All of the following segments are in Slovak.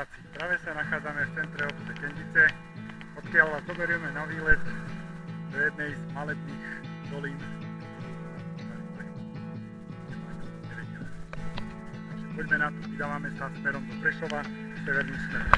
diváci, práve sa nachádzame v centre obce Kendice, odkiaľ vás zoberieme na výlet do jednej z malebných dolín. Takže poďme na to, vydávame sa smerom do Prešova, severným smerom.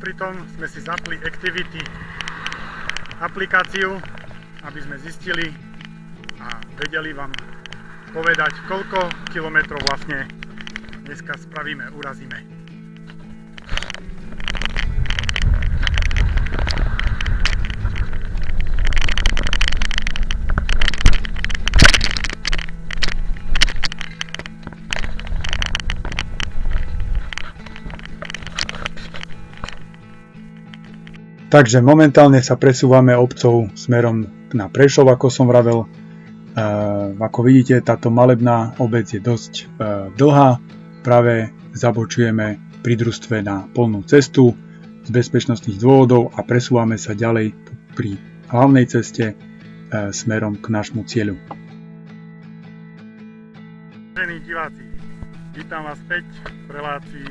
Pritom sme si zapli Activity aplikáciu, aby sme zistili a vedeli vám povedať, koľko kilometrov vlastne dneska spravíme, urazíme. Takže momentálne sa presúvame obcov smerom na Prešov, ako som vravel. Ako vidíte, táto malebná obec je dosť dlhá. Práve zabočujeme pri družstve na polnú cestu z bezpečnostných dôvodov a presúvame sa ďalej pri hlavnej ceste smerom k nášmu cieľu. Vážení diváci, vítam vás späť v relácii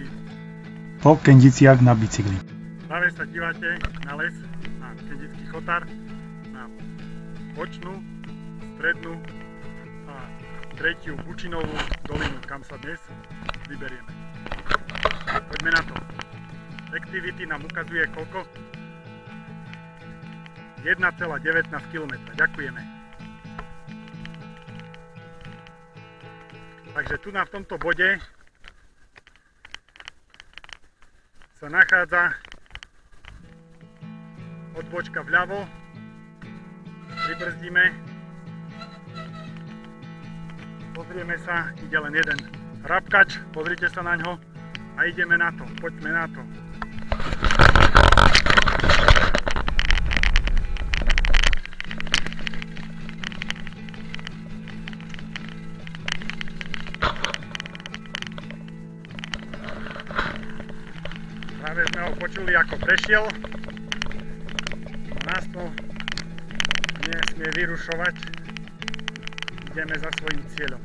Po Kendiciach na bicykli. Práve sa dívate na les, na Kendický chotár, na bočnú, strednú a tretiu Bučinovú dolinu, kam sa dnes vyberieme. Poďme na to. Activity nám ukazuje koľko? 1,19 km. Ďakujeme. Takže tu v tomto bode sa nachádza odbočka vľavo, pribrzdíme, pozrieme sa, ide len jeden hrabkač, pozrite sa na ňo a ideme na to, poďme na to. Práve sme ho počuli, ako prešiel. Nás to nesmie vyrušovať, ideme za svojím cieľom.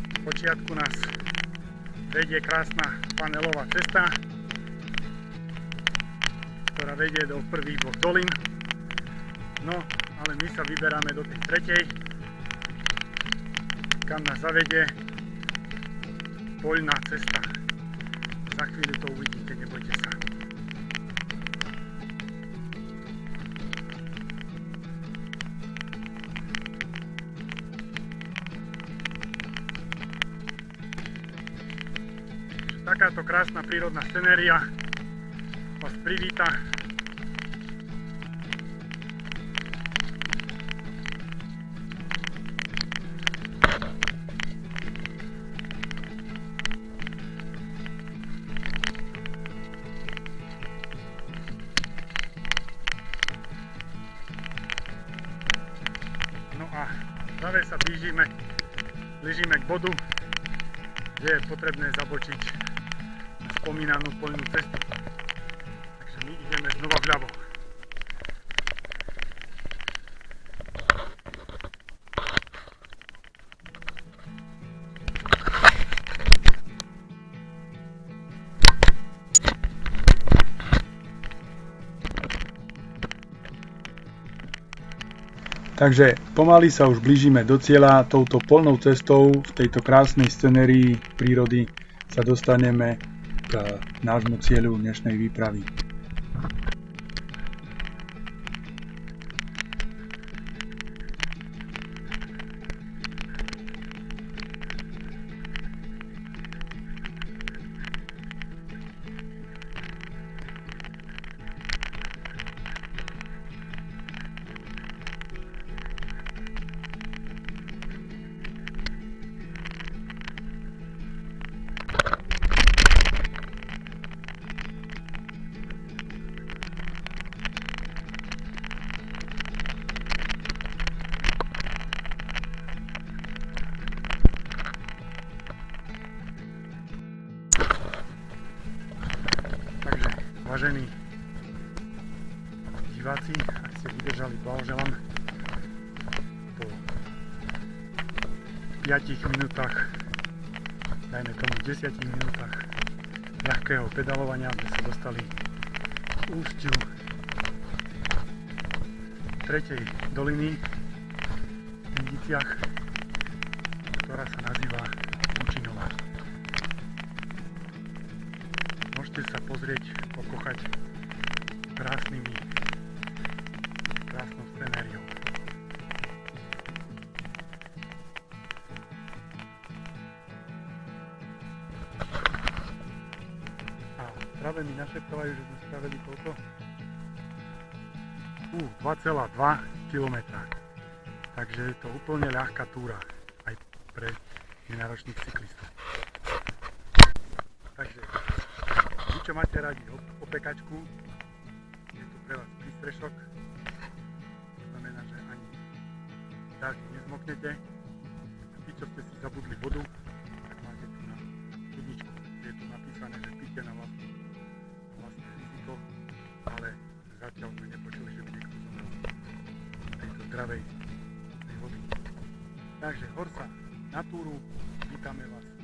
V počiatku nás vedie krásna panelová cesta, ktorá vedie do prvých dvoch dolín. No, ale my sa vyberáme do tej tretej, kam nás zavedie poľná cesta. Za chvíľu to uvidíte, nebojte sa. Takáto krásna prírodná scenéria vás privíta. A práve sa blížime k bodu, kde je potrebné zabočiť na spomínanú poľnú cestu. Takže my ideme znova vľavo. Takže pomaly sa už blížime do cieľa. Touto poľnou cestou v tejto krásnej scenérii prírody sa dostaneme k nášmu cieľu dnešnej výpravy. vážení diváci, ak ste vydržali, blahoželám. Po 5 minútach, dajme tomu 10 minútach ľahkého pedalovania sme sa dostali k ústiu tretej doliny v Indiciach, ktorá sa nazýva Bučinová. Môžete sa pozrieť, pokochať krásnou scenériou. A práve mi našeptávajú, že sme spravili koľko? 2,2 km. Takže je to úplne ľahká túra aj pre nenáročných cyklistov. Takže vy, čo máte radi opekačku, je tu pre vás prístrešok. To znamená, že ani tak nezmoknete. A tí, čo ste si zabudli vodu, tak máte tu na studničku, kde je tu napísané, že píte na vlastné riziko, ale zatiaľ sme nepočuli, že by niekto zomrel z tejto zdravej vody. Takže Horsa na túru, vítame vás.